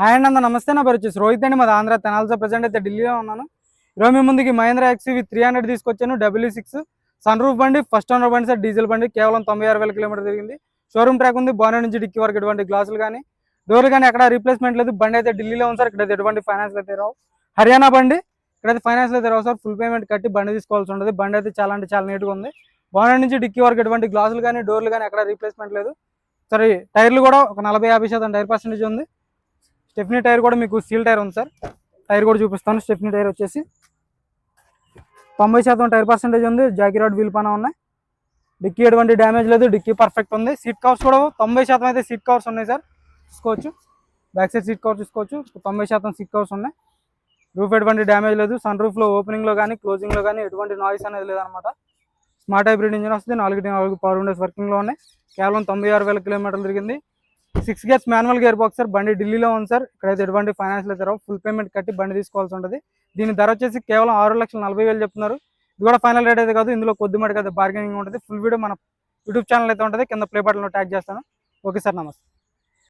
Hi అండి, అందరూ నమస్తే. నా పేరు వచ్చేసి రోహిత్ అండి. మాది ఆంధ్ర తెనాలితో ప్రజెంట్ అయితే ఢిల్లీలో ఉన్నాను. ఈరోజు మీ ముందుకి మహేంద్ర ఎక్స్యూవీ 300 తీసుకొచ్చాను. W6 సన్ రూఫ్ బండి, ఫస్ట్ ఓనర్ బండి సార్, డీజిల్ బండి. కేవలం 96,000 కిలోమీటర్ తిరిగింది. షోరూమ్ ట్రాక్ ఉంది. బానెట్ నుంచి డిక్కీ వరకు ఎటువంటి గ్లాసులు కానీ డోర్లు కానీ ఎక్కడ రీప్లేస్మెంట్ లేదు. బండి అయితే ఢిల్లీలో ఉంది సార్. ఇక్కడైతే ఎటువంటి ఫైనాన్స్ అయితే రావు. హర్యానా బండి, ఇక్కడైతే ఫైనాన్స్ అయితే రావు సార్. ఫుల్ పేమెంట్ కట్టి బండి తీసుకోవాల్సి ఉంటుంది. బండి అయితే చాలా అంటే చాలా నీట్గా ఉంది. బానెట్ నుంచి డిక్కీ వరకు ఎటువంటి గ్లాసులు కానీ డోర్లు కానీ ఎక్కడ రీప్లేస్మెంట్ లేదు. సరే, టైర్లు కూడా ఒక 40-50% టైర్ పర్సెంటేజ్ ఉంది. స్టెఫ్నీ టైర్ కూడా మీకు సీల్ టైర్ ఉంది సార్. టైర్ కూడా చూపిస్తాను. స్టెఫ్నీ టైర్ వచ్చేసి 90% టైర్ పర్సెంటేజ్ ఉంది. జాకీ రాడ్ వీల్ పైన ఉన్నాయి. డిక్కీ ఎటువంటి డ్యామేజ్ లేదు. డిక్కీ పర్ఫెక్ట్ ఉంది. సీట్ కవర్స్ కూడా 90% అయితే సీట్ కవర్స్ ఉన్నాయి సార్. చూసుకోవచ్చు. బ్యాక్ సైడ్ సీట్ కవర్ చూసుకోవచ్చు. 90% సీట్ కవర్స్ ఉన్నాయి. రూఫ్ ఎటువంటి డ్యామేజ్ లేదు. సన్ రూఫ్లో ఓపెనింగ్లో కానీ క్లోజింగ్లో కానీ ఎటువంటి నాయిస్ అనేది లేదనమాట. స్మార్ట్ హైబ్రిడ్ ఇంజిన్ వస్తుంది. 4 పవర్ విండోస్ వర్కింగ్లో ఉన్నాయి. కేవలం 96,000 కిలోమీటర్లు తిరిగింది. 6 gears manual gear box sir. బండి ఢిల్లీలో ఉంది సార్. ఇక్కడైతే ఎటువంటి ఫైనాన్షియల్ అయితే రావు. ఫుల్ పేమెంట్ కట్టి బండి తీసుకోవాల్సి ఉంటుంది. దీని ధర వచ్చేసి కేవలం 6,40,000 చెప్తున్నారు. ఇది కూడా ఫైనల్ రేట్ అయితే కాదు. ఇందులో కొద్ది మటుకు అయితే బార్గెనింగ్ ఉంటుంది. ఫుల్ వీడియో మన యూట్యూబ్ ఛానల్ అయితే ఉంటుంది. కింద ప్లే బటన్లో ట్యాగ్ చేస్తాను. ఓకే సార్, నమస్తే.